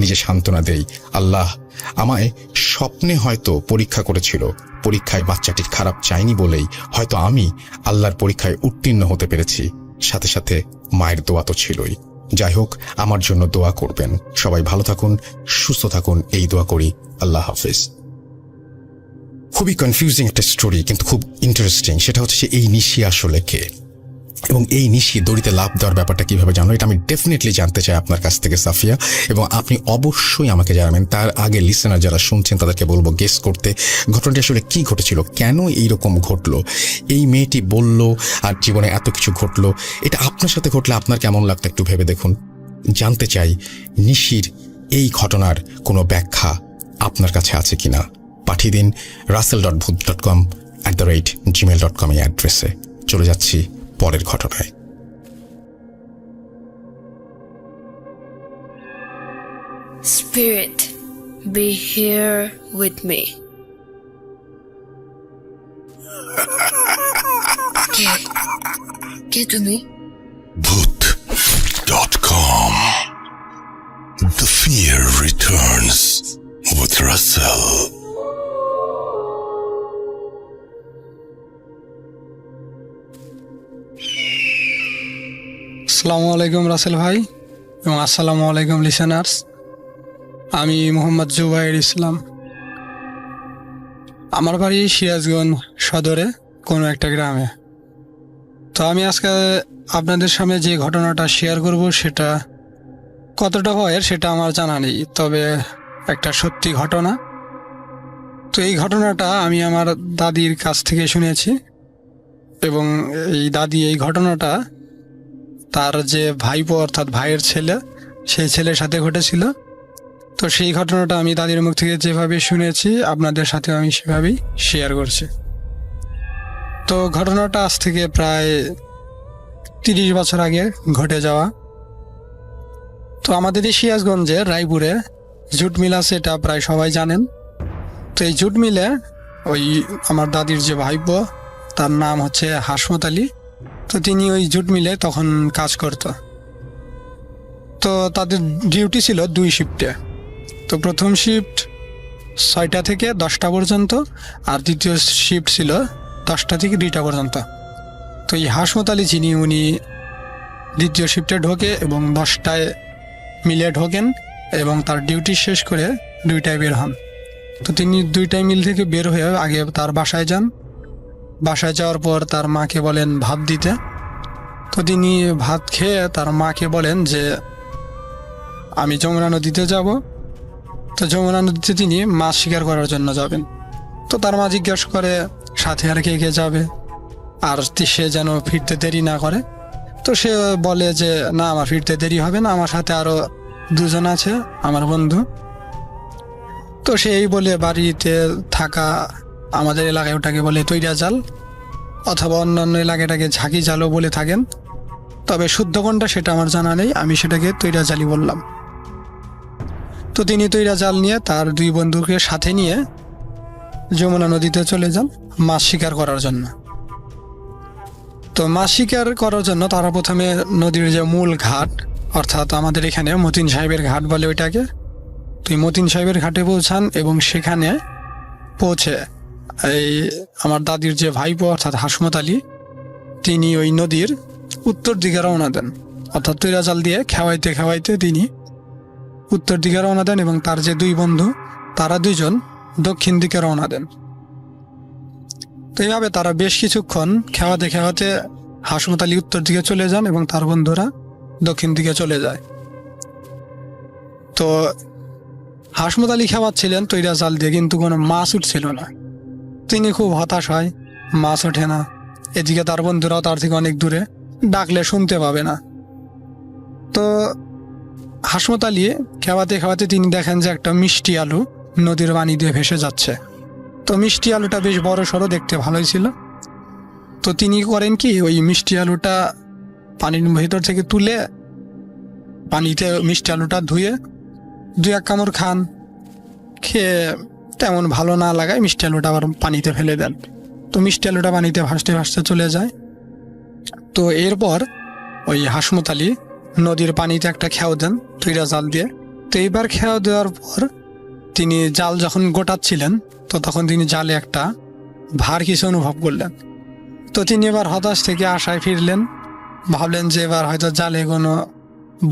নিজে সান্ত্বনা দেই। আল্লাহ আমায় স্বপ্নে হয়তো পরীক্ষা করেছিল, পরীক্ষায় বাচ্চাটির খারাপ চাইনি বলেই হয়তো আমি আল্লাহর পরীক্ষায় উত্তীর্ণ হতে পেরেছি। সাথে সাথে মায়ের দোয়া তো ছিলই। যাই হোক, আমার জন্য দোয়া করবেন। সবাই ভালো থাকুন, সুস্থ থাকুন, এই দোয়া করি। আল্লাহ হাফেজ। খুবই কনফিউজিং একটা স্টোরি, কিন্তু খুব ইন্টারেস্টিং। সেটা হচ্ছে এই নিশি আসলে কে? এবং এই নিশি দড়িতে লাফ দেওয়ার ব্যাপারটা কিভাবে জানো, এটা আমি ডেফিনেটলি জানতে চাই আপনার কাছ থেকে সাফিয়া, এবং আপনি অবশ্যই আমাকে জানাবেন। তার আগে লিসেনার যারা শুনছেন তাদেরকে বলবো গেস করতে ঘটনাটি আসলে কি ঘটেছিল, কেন এইরকম ঘটলো, এই মেয়েটি বলল আর জীবনে এত কিছু ঘটলো, এটা আপনার সাথে ঘটলে আপনার কেমন লাগতো একটু ভেবে দেখুন। জানতে চাই নিশির এই ঘটনার কোনো ব্যাখ্যা আপনার কাছে আছে কিনা। পাঠিয়ে দিন russell.bhuth.com@gmail.com এই অ্যাড্রেসে। চলে যাচ্ছি পরের ঘটনায়। Spirit, be here with me. কে তুমি? Bhuth.com. The fear returns with Russell. আসসালামু আলাইকুম রাসেল ভাই এবং আসসালামু আলাইকুম লিসেনার্স। আমি মোহাম্মদ জুবাইর ইসলাম। আমার বাড়ি সিরাজগঞ্জ সদরে কোনো একটা গ্রামে। তো আমি আজকে আপনাদের সামনে যে ঘটনাটা শেয়ার করব সেটা কতটা ভয়ের সেটা আমার জানা নেই, তবে একটা সত্যি ঘটনা। তো এই ঘটনাটা আমি আমার দাদির কাছ থেকে শুনেছি, এবং এই দাদি এই ঘটনাটা তার যে ভাইপো অর্থাৎ ভাইয়ের ছেলে, সেই ছেলের সাথে ঘটেছিল। তো সেই ঘটনাটা আমি দাদির মুখ থেকে যেভাবে শুনেছি আপনাদের সাথে আমি সেভাবেই শেয়ার করছি। তো ঘটনাটা আজ থেকে প্রায় 30 বছর আগে ঘটে যাওয়া। তো আমাদের এই সিরাজগঞ্জে রায়পুরে জুট মিল আছে, এটা প্রায় সবাই জানেন। তো এই জুট মিলে ওই আমার দাদির যে ভাইপো, তার নাম হচ্ছে হাসমত আলী। তো তিনি ওই জুট মিলে তখন কাজ করত। তো তাদের ডিউটি ছিল 2 শিফটে। তো প্রথম শিফট 6টা থেকে 10টা পর্যন্ত, আর দ্বিতীয় শিফট ছিল 10টা থেকে 2টা পর্যন্ত। তো এই হাসমত আলী যিনি, উনি দ্বিতীয় শিফটে ঢোকে এবং 10টায় মিলে ঢোকেন এবং তার ডিউটি শেষ করে 2টায় বের হন। তো তিনি 2টায় মিল থেকে বের হয়ে আগে তার বাসায় যান। বাসায় যাওয়ার পর তার মাকে বলেন ভাত দিতে। তো তিনি ভাত খেয়ে তার মাকে বলেন যে আমি যমুনা নদীতে যাব। তো যমুনা নদীতে তিনি মাছ শিকার করার জন্য যাবেন। তো তার মা জিজ্ঞেস করে সাথে আর কে কে যাবে, আর সে যেন ফিরতে দেরি না করে। তো সে বলে যে না, আমার ফিরতে দেরি হবে না, আমার সাথে আরও 2 জন আছে আমার বন্ধু। তো সেই বলে বাড়িতে থাকা, আমাদের এলাকায় ওটাকে বলে তৈরা জাল, অথবা অন্যান্য এলাকাটাকে ঝাঁকি জালও বলে থাকেন। তবে শুদ্ধ কোনটা সেটা আমার জানা নেই, আমি সেটাকে তৈরা জালই বললাম। তো তিনি তৈরা জাল নিয়ে তার 2 বন্ধুকে সাথে নিয়ে যমুনা নদীতে চলে যান মাছ শিকার করার জন্য। তো মাছ শিকার করার জন্য তারা প্রথমে নদীর যে মূল ঘাট, অর্থাৎ আমাদের এখানে মতিন সাহেবের ঘাট বলে ওইটাকে, তো এই মতিন সাহেবের ঘাটে পৌঁছান এবং সেখানে পৌঁছে এই আমার দাদির যে ভাইপো অর্থাৎ হাসমত আলী, তিনি ওই নদীর উত্তর দিকে রওনা দেন। অর্থাৎ তৈরা জাল দিয়ে খেওয়াইতে খেওয়াইতে তিনি উত্তর দিকে রওনা দেন এবং তার যে 2 বন্ধু, তারা 2 জন দক্ষিণ দিকে রওনা দেন। তো এইভাবে তারা বেশ কিছুক্ষণ খেওয়াতে খেওয়াতে হাসমত আলী উত্তর দিকে চলে যান এবং তার বন্ধুরা দক্ষিণ দিকে চলে যায়। তো হাসমত আলী খেওয়াচ্ছিলেন তৈরা জাল দিয়ে, কিন্তু কোনো মাছ উঠছিল না। তিনি খুব হতাশ হয়, মাছ ওঠে না। এদিকে তার বন্ধুরাও তার থেকে অনেক দূরে, ডাকলে শুনতে পাবে না। তো হাসমত আলী খেওয়াতে খেওয়াতে তিনি দেখেন যে একটা মিষ্টি আলু নদীর পানি দিয়ে ভেসে যাচ্ছে। তো মিষ্টি আলুটা বেশ বড় সড়ো, দেখতে ভালোই ছিল। তো তিনি করেন কি, ওই মিষ্টি আলুটা পানির ভেতর থেকে তুলে পানিতে মিষ্টি আলুটা ধুয়ে 2-1 কামড় খান। খেয়ে তেমন ভালো না লাগায় মিষ্টি আলুটা আবার পানিতে ফেলে দেন। তো মিষ্টি আলুটা পানিতে ভাসতে ভাসতে চলে যায়। তো এরপর ওই হাসমত আলী নদীর পানিতে একটা খেয়াও দেন তৈরা জাল দিয়ে। তো এইবার খেয়াও দেওয়ার পর তিনি জাল যখন গোটাচ্ছিলেন, তো তখন তিনি জালে একটা ভার কিছু অনুভব করলেন। তো তিনি এবার হতাশ থেকে আশায় ফিরলেন, ভাবলেন যে এবার হয়তো জালে কোনো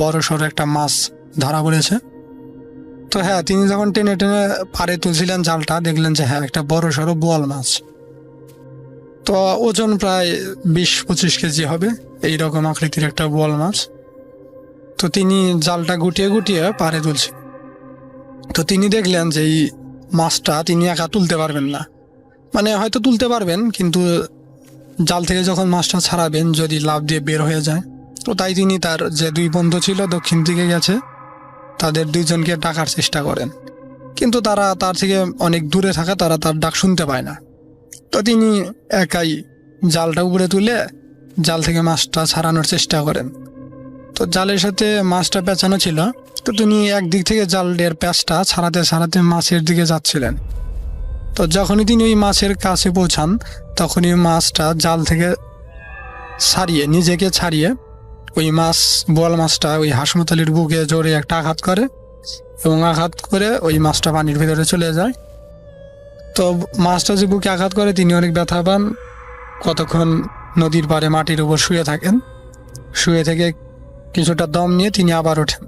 বড় সড়ো একটা মাছ ধরা পড়েছে। তো হ্যাঁ, তিনি যখন টেনে টেনে পাড়ে তুলছিলেন জালটা, দেখলেন যে হ্যাঁ, একটা বড় সড়ো বোয়াল মাছ। তো ওজন প্রায় 20-25 কেজি হবে, এই রকম আকৃতির একটা বোয়াল মাছ। তো তিনি জালটা গুটিয়ে গুটিয়ে পাড়ে তুলছে। তো তিনি দেখলেন যে এই মাছটা তিনি একা তুলতে পারবেন না, মানে হয়তো তুলতে পারবেন কিন্তু জাল থেকে যখন মাছটা ছাড়াবেন যদি লাফ দিয়ে বের হয়ে যায়। তো তাই তিনি তার যে 2 বন্ধু ছিল দক্ষিণ দিকে গেছে, তাদের 2জনকে ডাকার চেষ্টা করেন, কিন্তু তারা তার থেকে অনেক দূরে থাকা, তারা তার ডাক শুনতে পায় না। তো তিনি একাই জালটা উপরে তুলে জাল থেকে মাছটা ছাড়ানোর চেষ্টা করেন। তো জালের সাথে মাছটা পেঁচানো ছিল, তো তিনি একদিক থেকে জালের প্যাঁচটা ছাড়াতে ছাড়াতে মাছের দিকে যাচ্ছিলেন। তো যখনই তিনি ওই মাছের কাছে পৌঁছান তখনই মাছটা জাল থেকে নিজেকে ছাড়িয়ে ওই বোয়াল মাছটা ওই হাসমতালির বুকে জোরে একটা আঘাত করে, এবং আঘাত করে ওই মাছটা পানির ভিতরে চলে যায়। তো মাছটা যে বুকে আঘাত করে তিনি অনেক ব্যথা পান, কতক্ষণ নদীর পাড়ে মাটির উপর শুয়ে থাকেন। শুয়ে থেকে কিছুটা দম নিয়ে তিনি আবার ওঠেন।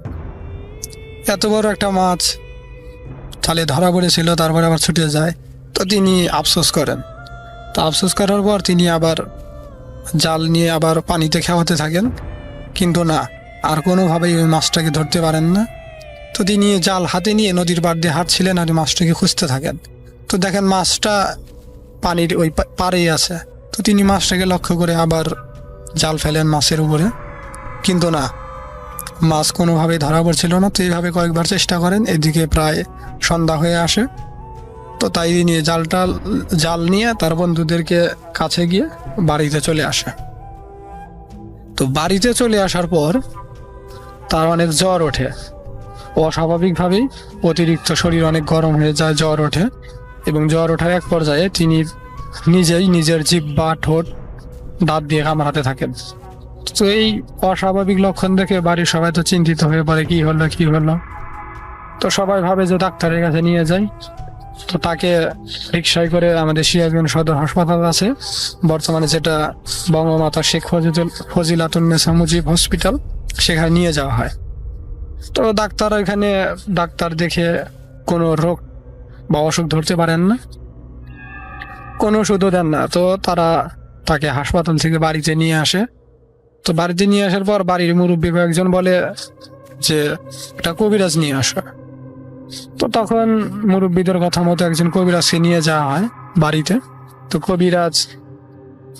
এত বড় একটা মাছ জালে ধরা পড়েছিল, তারপরে আবার ছুটে যায়। তো তিনি আফসোস করেন। তো আফসোস করার পর তিনি আবার জাল নিয়ে আবার পানিতে খেওয়াতে থাকেন, কিন্তু না, আর কোনোভাবেই ওই মাছটাকে ধরতে পারেন না। তো তিনি জাল হাতে নিয়ে নদীর পাড় দিয়ে হাঁটছিলেন আর মাছটাকে খুঁজতে থাকেন। তো দেখেন মাছটা পানির ওই পাড়েই আছে। তো তিনি মাছটাকে লক্ষ্য করে আবার জাল ফেলেন মাছের উপরে, কিন্তু না, মাছ কোনোভাবেই ধরা পড়ছিল না। তো এইভাবে কয়েকবার চেষ্টা করেন, এদিকে প্রায় সন্ধ্যা হয়ে আসে। তো তাই নিয়ে জাল নিয়ে তার বন্ধুদেরকে কাছে গিয়ে বাড়িতে চলে আসে। তো বাড়িতে চলে আসার পর তার অনেক জ্বর ওঠে, অস্বাভাবিকভাবেই অতিরিক্ত শরীর অনেক গরম হয়ে যায়, জ্বর ওঠে, এবং জ্বর ওঠার এক পর্যায়ে তিনি নিজেই নিজের জিহ্বা, ঠোঁট, দাঁত দিয়ে কামড়াতে থাকেন। তো এই অস্বাভাবিক লক্ষণ দেখে বাড়ির সবাই তো চিন্তিত হয়ে পড়ে, কি হলো। তো সবাই ভাবে যে ডাক্তারের কাছে নিয়ে যায়। তো তাকে রিকশায় করে আমাদের সিরাজগঞ্জ সদর হাসপাতাল আছে বর্তমানে, যেটা বঙ্গমাতা শেখ ফজিলাতুন্নেসা মুজিব হসপিটাল, সেখানে নিয়ে যাওয়া হয়। তো ডাক্তার দেখে কোনো রোগ বা অসুখ ধরতে পারেন না, কোনো ওষুধও দেন না। তো তারা তাকে হাসপাতাল থেকে বাড়িতে নিয়ে আসে। তো বাড়িতে নিয়ে আসার পর বাড়ির মুরব্বী কয়েকজন বলে যে একটা কবিরাজ নিয়ে আসা। তো তখন মুরব্বীদের কথা মতো একজন কবিরাজকে নিয়ে যাওয়া হয় বাড়িতে। তো কবিরাজ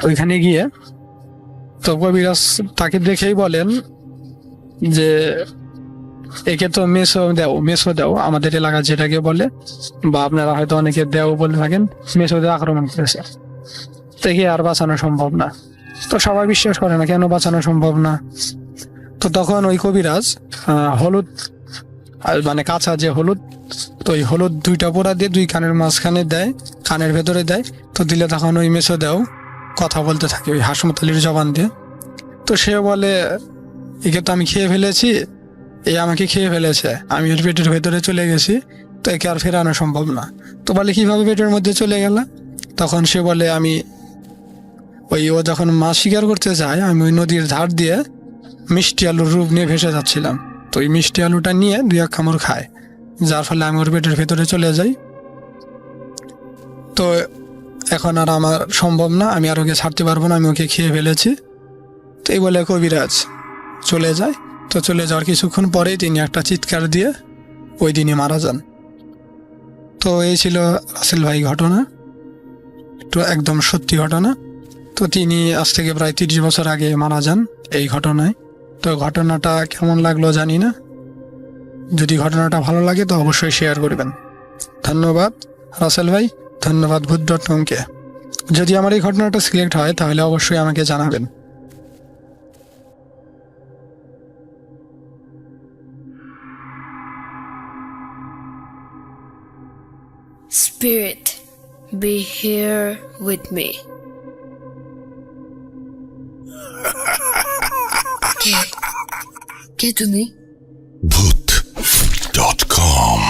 ওইখানে গিয়ে, তো কবিরাজ তাকে দেখেই বলেন যে একে তো মেসো দেও আমাদের এলাকা যেটাকে বলে, বা আপনারা হয়তো অনেকে দেও বলে থাকেন, মেসো দেও আক্রমণ করেছে, থেকে আর বাঁচানো সম্ভব না। তো সবাই বিশ্বাস করে না, কেন বাঁচানো সম্ভব না। তো তখন ওই কবিরাজ হলুদ, মানে কাঁচা যে হলুদ, তো ওই হলুদ 2টা পোড়া দিয়ে 2 কানের মাঝখানে দেয়, কানের ভেতরে দেয়। তো দিলে তখন ওই মেসো দেও কথা বলতে থাকে ওই হাসমতালির জবান দিয়ে। তো সে বলে একে তো আমি খেয়ে ফেলেছি, আমাকে খেয়ে ফেলেছে, আমি ওর পেটের ভেতরে চলে গেছি, তো একে আর ফেরানো সম্ভব না। তো বলে কিভাবে পেটের মধ্যে চলে গেল? তখন সে বলে ও যখন মাছ শিকার করতে যায়, আমি ওই নদীর ধার দিয়ে মিষ্টি আলুর রূপ নিয়ে ভেসে যাচ্ছিলাম। তো ওই মিষ্টি আলুটা নিয়ে 2-1 কামড় খায়, যার ফলে আমি ওর পেটের ভেতরে চলে যাই। তো এখন আর আমার সম্ভব না, আমি আর ওকে ছাড়তে পারবো না, আমি ওকে খেয়ে ফেলেছি। তো এই বলে কবিরাজ চলে যায়। তো চলে যাওয়ার কিছুক্ষণ পরেই তিনি একটা চিৎকার দিয়ে ওই দিনই মারা যান। তো এই ছিল রাসেল ভাই ঘটনা, তো একদম সত্যি ঘটনা। তো তিনি আজ থেকে প্রায় 30 বছর আগে মারা যান এই ঘটনায়। তো ঘটনাটা কেমন লাগলো জানি না, যদি ঘটনাটা ভালো লাগে তো অবশ্যই শেয়ার করবেন। ধন্যবাদ রাসেল ভাই, ধন্যবাদ ভূত.com-কে। যদি আমার এই ঘটনাটা সিলেক্ট হয় তাহলে অবশ্যই আমাকে জানাবেন। Spirit, be here with me. কে তুমি? Bhoot.com.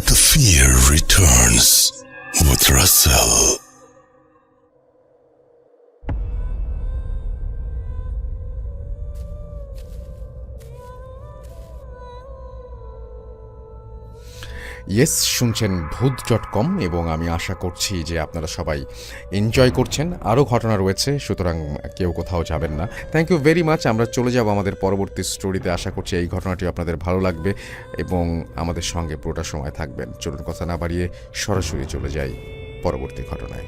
The fear returns with Russell. Yes, শুনছেন ভূত.com এবং আমি আশা করছি যে আপনারা সবাই এনজয় করছেন। আরও ঘটনা রয়েছে, সুতরাং কেউ কোথাও যাবেন না। Thank you very much. আমরা চলে যাব আমাদের পরবর্তী স্টোরিতে। আশা করছি এই ঘটনাটি আপনাদের ভালো লাগবে এবং আমাদের সঙ্গে পুরোটা সময় থাকবেন। চলুন কথা না বাড়িয়ে সরাসরি চলে যাই পরবর্তী ঘটনায়।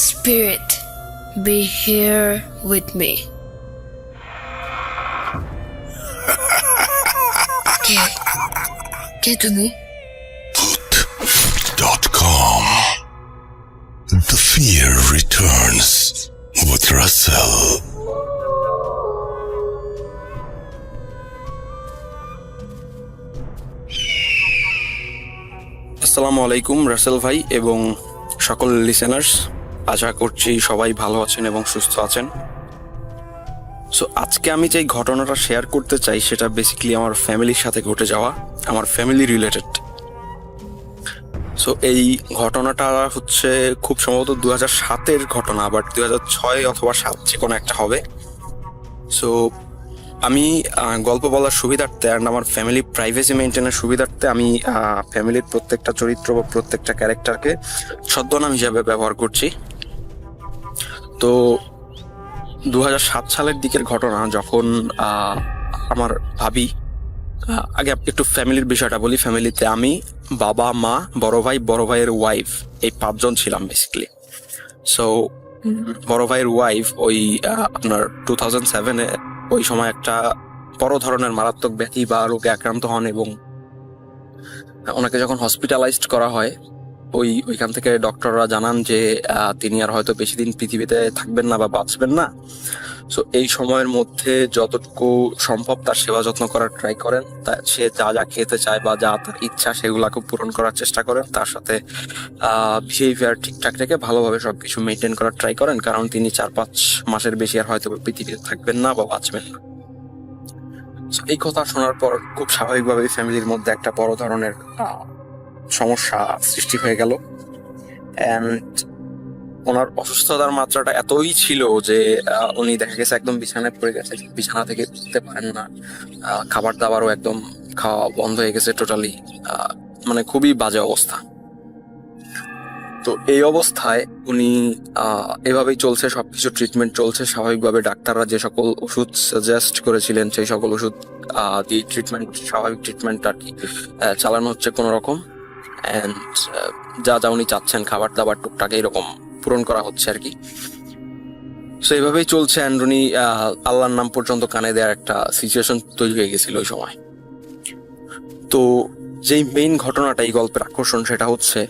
Spirit, be here with me. কে তুমি? Voot.com. The fear returns with Russell. আসসালামু আলাইকুম রাসেল ভাই এবং সকল লিসেনার্স, আশা করছি সবাই ভালো আছেন এবং সুস্থ আছেন। সো আজকে আমি যে ঘটনাটা শেয়ার করতে চাই সেটা বেসিক্যালি আমার ফ্যামিলির সাথে ঘটে যাওয়া, আমার ফ্যামিলি রিলেটেড। সো এই ঘটনাটা হচ্ছে খুব সম্ভবত 2007-এর ঘটনা, বাট 2006 অথবা 7 যে কোনো একটা হবে। সো আমি গল্প বলার সুবিধার্থে অ্যান্ড আমার ফ্যামিলি প্রাইভেসি মেনটেনের সুবিধার্থে আমি ফ্যামিলির প্রত্যেকটা চরিত্র বা প্রত্যেকটা ক্যারেক্টারকে ছদ্মনাম হিসাবে ব্যবহার করছি। তো 2007 সালের দিকের ঘটনা, যখন আমার ভাবি, আগে একটু ফ্যামিলির বিষয়টা বলি। ফ্যামিলিতে আমি, বাবা, মা, বড় ভাইয়ের ওয়াইফ, এই 5 জন ছিলাম বেসিক্যালি। সো বড় ভাইয়ের ওয়াইফ ওই আপনার 2007-এ ওই সময় একটা বড় ধরনের মারাত্মক ব্যাধি বা রোগে আক্রান্ত হন এবং ওনাকে যখন হসপিটালাইজড করা হয় ওইখান থেকে ডক্টররা জানান যে তিনি আর হয়তো বেশি দিন পৃথিবীতে থাকবেন না বা বাঁচবেন না। সো এই সময়ের মধ্যে যতটুকু সম্ভব তার সেবা যত্ন করার ট্রাই করেন, সে যা যা খেতে চায় বা যা তার ইচ্ছা সেগুলাকে পূরণ করার চেষ্টা করেন, তার সাথে বিহেভিয়ার ঠিকঠাক রেখে ভালোভাবে সবকিছু মেনটেন করার ট্রাই করেন, কারণ তিনি 4-5 মাসের বেশি আর হয়তো পৃথিবীতে থাকবেন না বা বাঁচবেন না। এই কথা শোনার পর খুব স্বাভাবিকভাবে ফ্যামিলির মধ্যে একটা বড় ধরনের সমস্যা সৃষ্টি হয়ে গেল। অ্যান্ড ওনার অসুস্থতার মাত্রাটা এতই ছিল যে উনি দেখা গেছে একদম বিছানায় পড়ে গেছে, বিছানা থেকে উঠতে পারেন না, খাবার দাবারও একদম খাওয়া বন্ধ হয়ে গেছে টোটালি, মানে খুবই বাজে অবস্থা। তো এই অবস্থায় উনি এভাবেই চলছে, সবকিছু ট্রিটমেন্ট চলছে স্বাভাবিকভাবে। ডাক্তাররা যে সকল ওষুধ সাজেস্ট করেছিলেন সেই সকল ওষুধ দিয়ে ট্রিটমেন্ট, স্বাভাবিক ট্রিটমেন্ট আর কি চালানো হচ্ছে কোনো রকম। অ্যান্ড যা যা উনি চাচ্ছেন, খাবার দাবার টুকটাক এরকম পূরণ করা হচ্ছে আর কি। সো এইভাবেই চলছে। অ্যান্ড উনি আল্লাহর নাম পর্যন্ত কানে দেওয়ার একটা সিচুয়েশন তৈরি হয়ে গেছিল ওই সময়। তো যেই মেইন ঘটনাটা এই গল্পের আকর্ষণ, সেটা হচ্ছে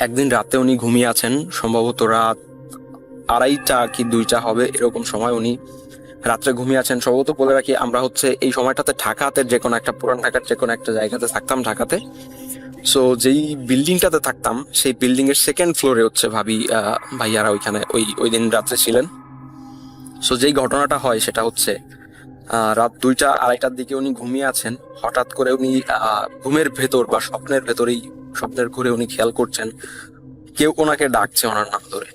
একদিন রাতে উনি ঘুমিয়ে আছেন, সম্ভবত রাত 2:30 কি 2টা হবে এরকম সময় উনি রাত্রে ঘুমিয়ে আছেন। সম্ভবত বলে রাখি, আমরা হচ্ছে এই সময়টাতে ঢাকাতে যে কোনো একটা, পুরান ঢাকার যে কোনো একটা জায়গাতে থাকতাম ঢাকাতে। সো যেই বিল্ডিংটাতে থাকতাম সেই বিল্ডিং এর 2nd ফ্লোরে হচ্ছে ভাইয়ারা ওইখানে ওই দিন রাত্রে ছিলেন। সো যেই ঘটনাটা হয় সেটা হচ্ছে রাত 2টা 2:30টার দিকে উনি ঘুমিয়ে আছেন। হঠাৎ করে উনি ঘুমের ভেতর বা স্বপ্নের ঘরে উনি খেয়াল করছেন কেউ ওনাকে ডাকছে ওনার নাম ধরে।